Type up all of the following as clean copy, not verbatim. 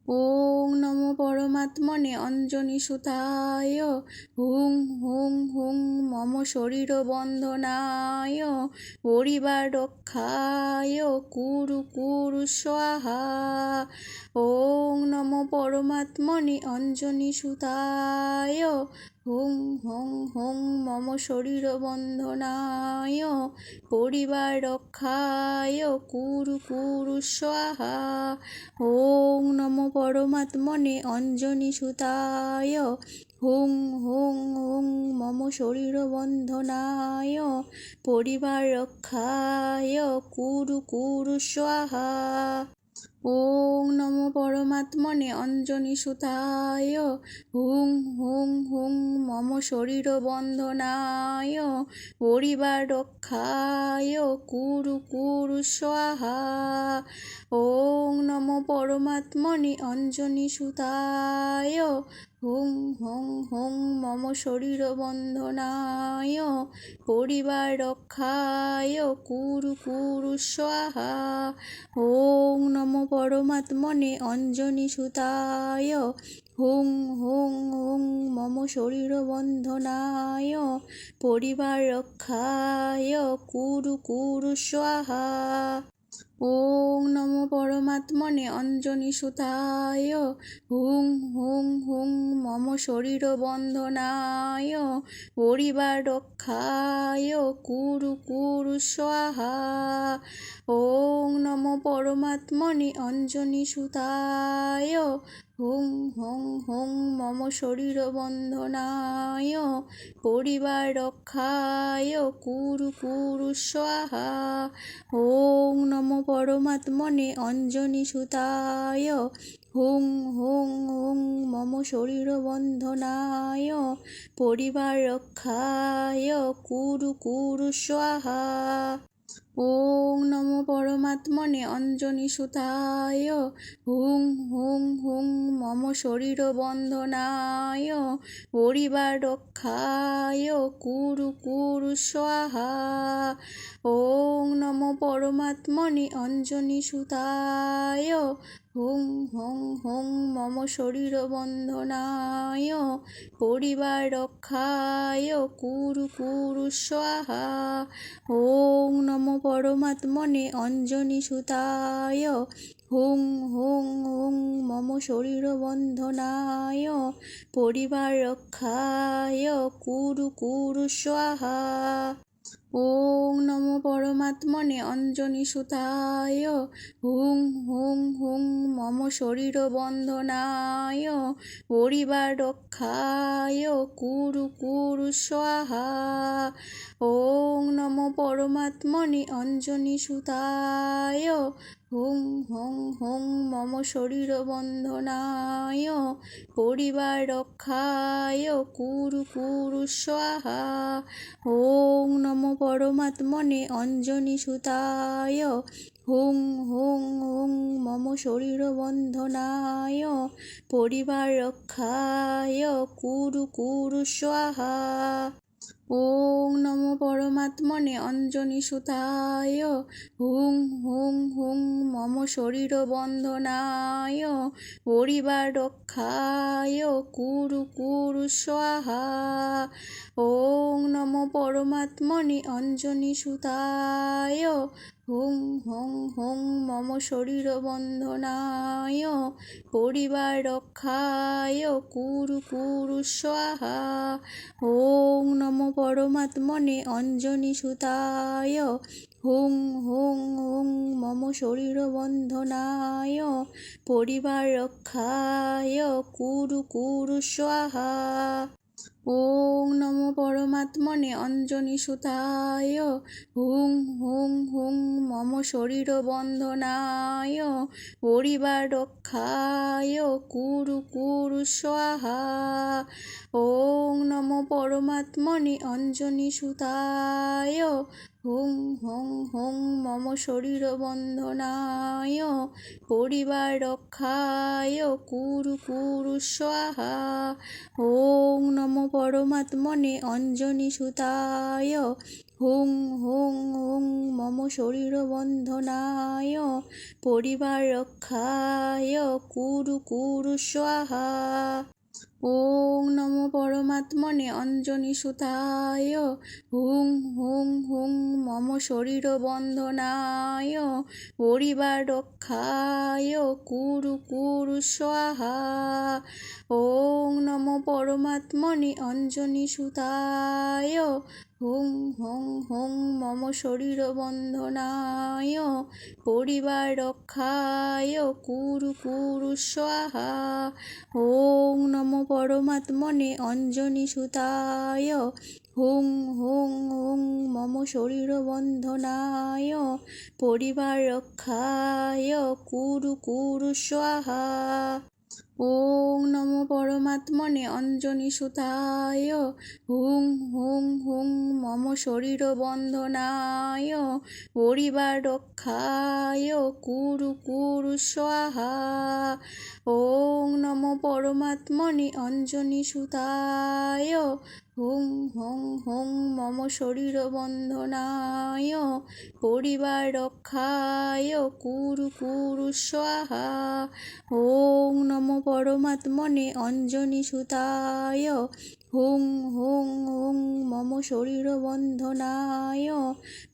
ওং নমো পরমাত্মনে অঞ্জনি সুতায় হুং হুং হুং মম শরীর বন্ধনায় পরিবার রক্ষায় কুরু কুরু স্বাহা। ওং নমো পরমাত্মনে অঞ্জনি সুতায় হুং হুং হুং মম শরীর বন্ধনায় পরিবার রক্ষায় কুরু কুরু স্বাহা। ওং নমো পরমাত্মনে অঞ্জনি সুতায় হুং হুং হুং মম শরীর বন্ধনায় পরিবার রক্ষায় কুরু কুরু স্বাহা। ওং নমো পরমাত্মনে অঞ্জনি সুতায় হুং হুং হুং মম শরীর বন্ধনায় পরিবার রক্ষায় কুরু কুরু স্বাহা। ওং নমো পরমাত্মনে অঞ্জনি সুতায় হুং হুং হুং মম শরীর বন্ধনায় পরিবার রক্ষায় কুরু কুরু স্বাহা। ওং নমো পরমাত্মনে অঞ্জনি সুতায় হুং হুং হুং মম শরীর বন্ধনায় পরিবার রক্ষায় কুরু কুরু স্বাহা। ওং নমো পরমাত্মনে অঞ্জনি সুতায় হুং হুং হুং মম শরীর বন্ধনায় পরিবার রক্ষায় কুরু কুরু স্বাহা। ওং নমো পরমাত্মনে অঞ্জনি সুতায় হুং হুং হুং মম শরীর বন্ধনায় পরিবার রক্ষায় কুরু কুরু স্বাহা। ওং নমো পরমাত্মনে অঞ্জনি সুতায় হুং হুং হুং মম শরীর বন্ধনায় পরিবার রক্ষায় কুরু কুরু স্বাহা। ওং নমো পরমাত্মনে অঞ্জনি সুতায় হুং হুং হুং মম শরীর বন্ধনায় পরিবার রক্ষায় কুরু কুরু স্বাহা। ওং নমো পরমাত্মনে অঞ্জনি সুতায় হুং হুং হুং মম শরীর বন্ধনায় পরিবার রক্ষায় কুরু কুরু স্বাহা। ওং নমো পরমাত্মনে অঞ্জনি সুতায় হুং হুং হুং মম শরীর বন্ধনায় পরিবার রক্ষায় কুরু কুরু স্বাহা। ওং নমো পরমাত্মনে অঞ্জনি সুতায় হুং হুং হুং মম শরীর বন্ধনায় পরিবার রক্ষায় কুরু কুরু স্বাহা। ওং নমো পরমাত্মনে অঞ্জনি সুতায় হুং হুং হুং মম শরীর বন্ধনায় পরিবার রক্ষায় কুরু কুরু স্বাহা। ওং নমো পরমাত্মনে অঞ্জনি সুতায় হুং হুং হুং মম শরীর বন্ধনায় পরিবার রক্ষায় কুরু কুরু স্বাহা। ওং নমো পরমাত্মনে অঞ্জনি সুতায় হুং হুং হুং মম শরীর বন্ধনায় পরিবার রক্ষায় কুরু কুরু স্বাহা। ওং নমো পরমাত্মনে অঞ্জনি সুতায় হুং হুং হুং মম শরীর বন্ধনায় পরিবার রক্ষায় কুরু কুরু স্বাহা। ওং নমো পরমাত্মনে অঞ্জনি সুতায় হুং হুং হুং মম শরীর বন্ধনায় পরিবার রক্ষায় কুরু কুরু স্বাহা। ওং নমো পরমাত্মনে অঞ্জনি সুতায় হুং হুং হুং মম শরীর বন্ধনায় পরিবার রক্ষায় কুরু কুরু স্বাহা। ওং নমো পরমাত্মনে অঞ্জনি সুতায় হুং হুং হুং মম শরীর বন্ধনায় পরিবার রক্ষায় কুরু কুরু স্বাহা। ওং নমো পরমাত্মনে অঞ্জনি সুতায় হুং হুং হুং মম শরীর বন্ধনায় পরিবার রক্ষায় কুরু কুরু স্বাহা। ওং নমো পরমাত্মনে অঞ্জনি সুতায় হুং হুং হুং মম শরীর বন্ধনায় পরিবার রক্ষায় কুরু কুরু স্বাহা। ওং নমো পরমাত্মনে অঞ্জনি সুতায় হুং হুং হুং মম শরীর বন্ধনায় পরিবার রক্ষায় কুরু কুরু স্বাহা। ওং নমো পরমাত্মনে অঞ্জনি সুতায় হুং হুং হুং মম শরীর বন্ধনায় পরিবার রক্ষায় কুরু কুরু স্বাহা। ওং নমো পরমাত্মনে অঞ্জনি সুতায় হুং হুং হুং মম শরীর বন্ধনায় পরিবার রক্ষায় কুরু কুরু স্বাহা। ওং নমো পরমাত্মনে অঞ্জনি সুতায় হুং হুং হুং মম শরীর বন্ধনায় পরিবার রক্ষায় কুরু কুরু স্বাহা। ওং নমো পরমাত্মনে অঞ্জনি সুতায় হুং হুং হুং মম শরীর বন্ধনায়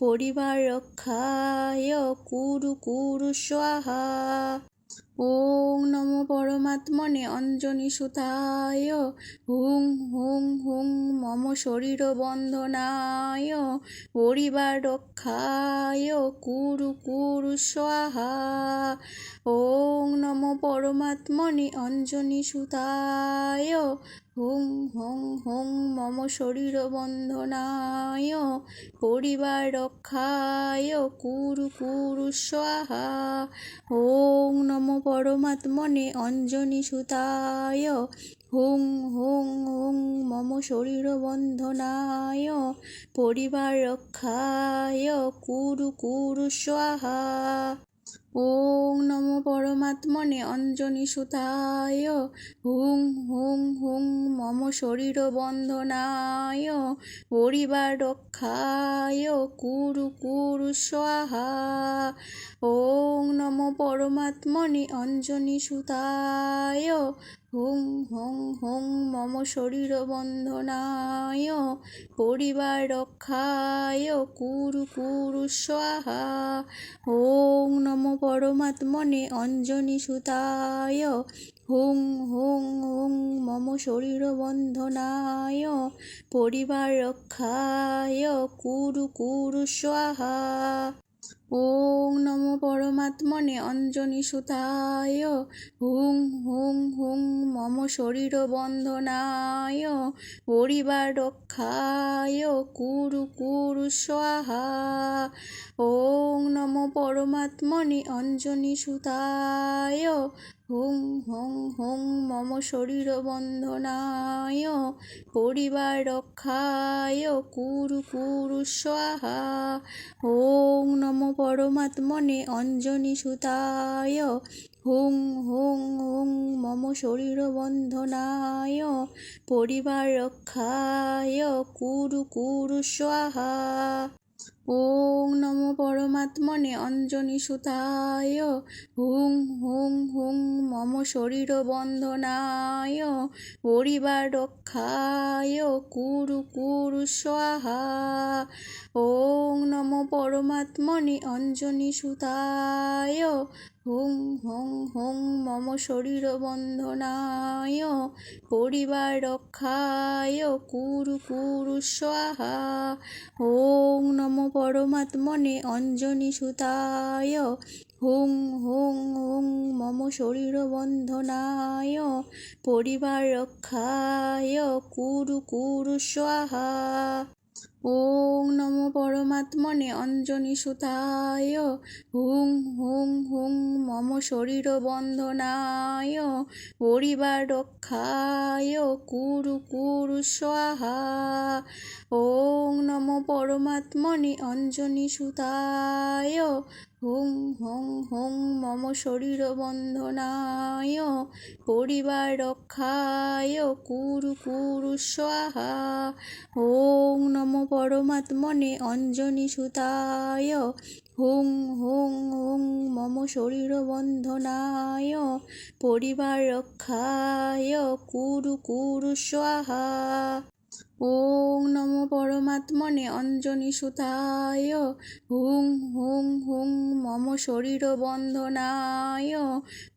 পরিবার রক্ষায় কুরু কুরু স্বাহা। ওং নমো পরমাত্মনে অঞ্জনি সুতায় হুং হুং হুং মম শরীর বন্ধনায় পরিবার রক্ষায় কুরু কুরু স্বাহা। ওং নমো পরমাত্মনে অঞ্জনি সুতায় হুং হুং হুং মম শরীর বন্ধনায় পরিবার রক্ষায় কুরু কুরু স্বাহা। ওং নমো পরমাত্মনে অঞ্জনি সুতায় হুং হুং হুং মম শরীর বন্ধনায় পরিবার রক্ষায় কুরু কুরু স্বাহা। ওং নমো পরমাত্মনে অঞ্জনি সুতায় হুং হুং হুং মম শরীর বন্ধনায় পরিবার রক্ষায় কুরু কুরু স্বাহা। ওং নমো পরমাত্মনে অঞ্জনি সুতায় হুং হুং হুং মম শরীর বন্ধনায় পরিবার রক্ষায় কুরু কুরু স্বাহা। ওং নমো পরমাত্মনে অঞ্জনি সুতায় হুং হুং হুং মম শরীর বন্ধনায় পরিবার রক্ষায় কুরু কুরু স্বাহা। ওং নমো পরমাত্মনে অঞ্জনি সুতায় হুং হুং হুং মম শরীর বন্ধনায় পরিবার রক্ষায় কুরু কুরু স্বাহা। ওং নমো পরমাত্মনে অঞ্জনি সুতায় হুং হুং হুং মম শরীর বন্ধনায় পরিবার রক্ষায় কুরু কুরু স্বাহা। ওং নমো পরমাত্মনে অঞ্জনি সুতায় হুং হুং হুং মম শরীর বন্ধনায় পরিবার রক্ষায় কুরু কুরু স্বাহা। ওং নমো পরমাত্মনে অঞ্জনি সুতায় হুং হুং হুং মম শরীর বন্ধনায় পরিবার রক্ষায় কুরু কুরু স্বাহা। ওং নমো পরমাত্মনে অঞ্জনি সুতায় হুং হুং হুং মম শরীর বন্ধনায় পরিবার রক্ষায় কুরু কুরু স্বাহা। ওং নমো পরমাত্মনে অঞ্জনি সুতায় হুং হুং হুং মম শরীর বন্ধনায় পরিবার রক্ষায় কুরু কুরু স্বাহা। ওং নমো পরমাত্মনে অঞ্জনি সুতায় হুং হুং হুং মম শরীর বন্ধনায় পরিবার রক্ষায় কুরু কুরু স্বাহা। ওং নমো পরমাত্মনে অঞ্জনি সুতায় হুং হুং হুং মম শরীর বন্ধনায় পরিবার রক্ষায় কুরু কুরু স্বাহা। ওং নমো পরমাত্মনে অঞ্জনি সুতায় হুং হুং হুং মম শরীর বন্ধনায় পরিবার রক্ষায় কুরু কুরু স্বাহা। ওং নমো পরমাত্মনে অঞ্জনি সুতায় হুং হুং হুং মম শরীর বন্ধনায়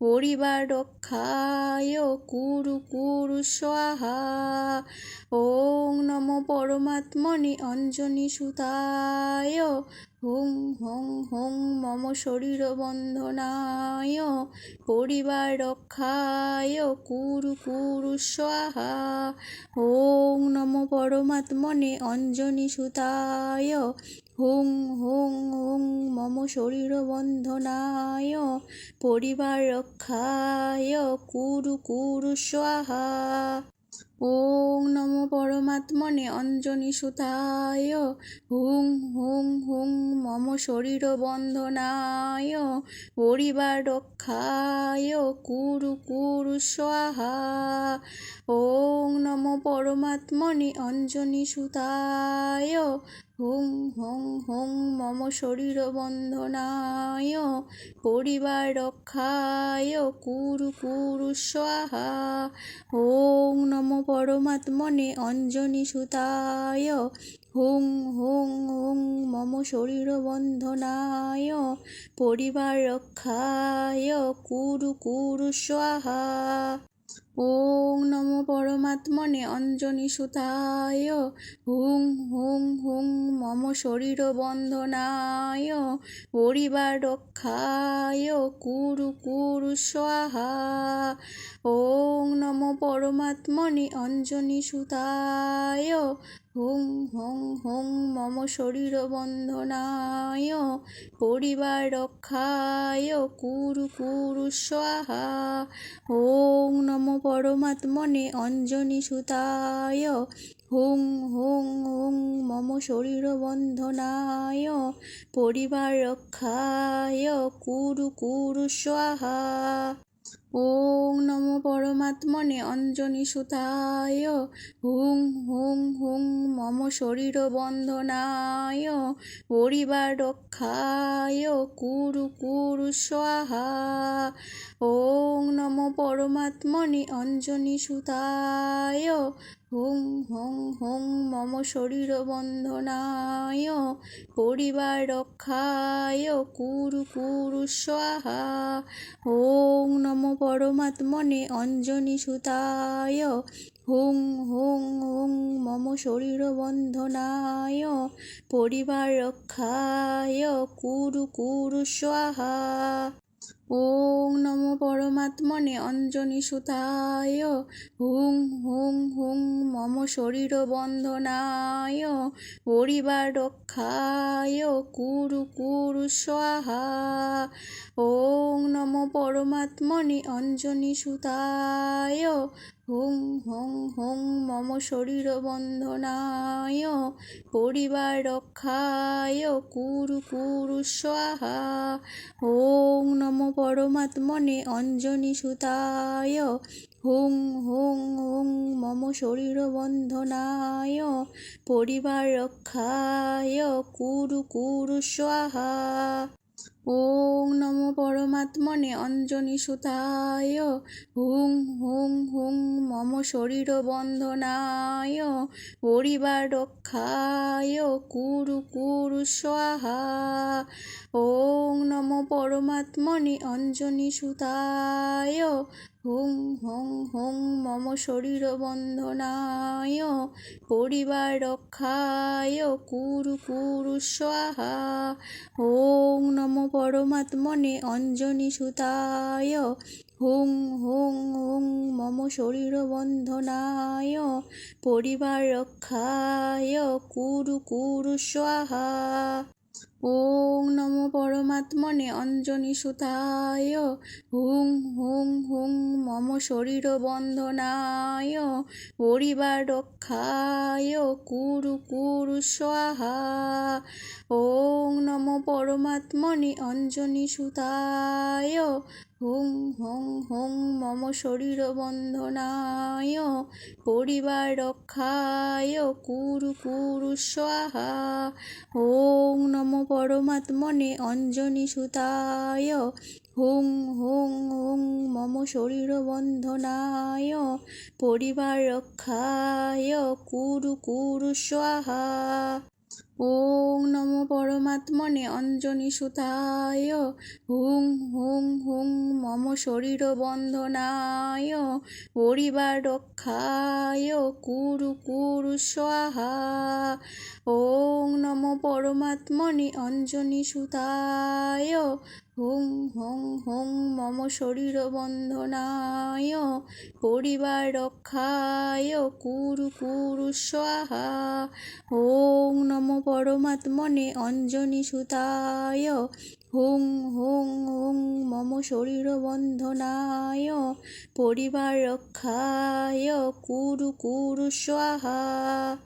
পরিবার রক্ষায় কুরু কুরু স্বাহা। ওং নমো পরমাত্মনে অঞ্জনি সুতায় হুং হুং হুং মম শরীর বন্ধনায় পরিবার রক্ষায় কুরু কুরু স্বাহা। ওং নমো পরমাত্মনে অঞ্জনি সুতায় হুং হুং হুং মম শরীর বন্ধনায় পরিবার রক্ষায় কুরু কুরু স্বাহা। ওং নমো পরমাত্মনে অঞ্জনি সুতায় হুং হুং হুং মম শরীর বন্ধনায় পরিবার রক্ষায় কুরু কুরু স্বাহা। ওং নমো পরমাত্মনে অঞ্জনি সুতায় হুং হুং হুং মম শরীর বন্ধনায় পরিবার রক্ষায় কুরু কুরু স্বাহা। ওং নমো পরমাত্মনে অঞ্জনি সুতায় হুং হুং হুং মম শরীর বন্ধনায় পরিবার রক্ষায় কুরু কুরু স্বাহা। ওং নমো পরমাত্মনে অঞ্জনি সুতায় হুং হুং হুং মম শরীর বন্ধনায় পরিবার রক্ষায় কুরু কুরু স্বাহা। ওং নমো পরমাত্মনে অঞ্জনি সুতায় হুং হুং হুং মম শরীর বন্ধনায় পরিবার রক্ষায় কুরু কুরু স্বাহা। ওং নমো পরমাত্মনে অঞ্জনি সুতায় হুং হুং হুং মম শরীর বন্ধনায় পরিবার রক্ষায় কুরু কুরু স্বাহা। ওং নমো পরমাত্মনে অঞ্জনি সুতায় হুং হুং হুং মম শরীর বন্ধনায় পরিবার রক্ষায় কুরু কুরু স্বাহা। ওং নমো পরমাত্মনে অঞ্জনি সুতায় হুং হুং হুং মম শরীর বন্ধনায় পরিবার রক্ষায় কুরু কুরু স্বাহা। ওং নমো পরমাত্মনে অঞ্জনি সুতায় হুং হুং হুং মম শরীর বন্ধনায় পরিবার রক্ষায় কুরু কুরু স্বাহা। ওং নমো পরমাত্মনে অঞ্জনি সুতায় হুং হুং হুং মম শরীর বন্ধনায় পরিবার রক্ষায় কুরু কুরু স্বাহা। ওং নমো পরমাত্মনে অঞ্জনি সুতায় হুং হুং হুং মম শরীর বন্ধনায় পরিবার রক্ষায় কুরু কুরু স্বাহা। ওং নমো পরমাত্মনে অঞ্জনি সুতায় হুং হুং হুং মম শরীর বন্ধনায় পরিবার রক্ষায় কুরু কুরু স্বাহা। ওং নমো পরমাত্মনে অঞ্জনি সুতায় হুং হুং হুং মম শরীর বন্ধনায় পরিবার রক্ষায় কুরু কুরু স্বাহা। ওং নমো পরমাত্মনে অঞ্জনি সুতায় হুং হুং হুং মম শরীর বন্ধনায় পরিবার রক্ষায় কুরু কুরু স্বাহা। ওং নমো পরমাত্মনে অঞ্জনি সুতায় হুং হুং হুং মম শরীর বন্ধনায় পরিবার রক্ষায় কুরু কুরু স্বাহা। ওং নমো পরমাত্মনে অঞ্জনি সুতায় হুং হুং হুং মম মম শরীর বন্ধনায় পরিবার রক্ষায় কুরু কুরু স্বাহা। ওং নমো পরমাত্মনে অঞ্জনি সুতায় হুং হুং হুং মম শরীর বন্ধনায় পরিবার রক্ষায় কুরু কুরু স্বাহা। ওং নমো পরমাত্মনে অঞ্জনি সুতায় হুং হুং হুং মম শরীর বন্ধনায় পরিবার রক্ষায় কুরু কুরু স্বাহা। ওং নমো পরমাত্মনে অঞ্জনি সুতায় হুং হুং হুং মম শরীর বন্ধনায় পরিবার রক্ষায় কুরু কুরু স্বাহা। ওং নমো পরমাত্মনে অঞ্জনি সুতায় হুং হুং হুং মম শরীর বন্ধনায় পরিবার রক্ষায় কুরু কুরু স্বাহা। ওং নমো পরমাত্মনে অঞ্জনি সুতায় হুং হুং হুং মম শরীর বন্ধনায় পরিবার রক্ষায় কুরু কুরু স্বাহা।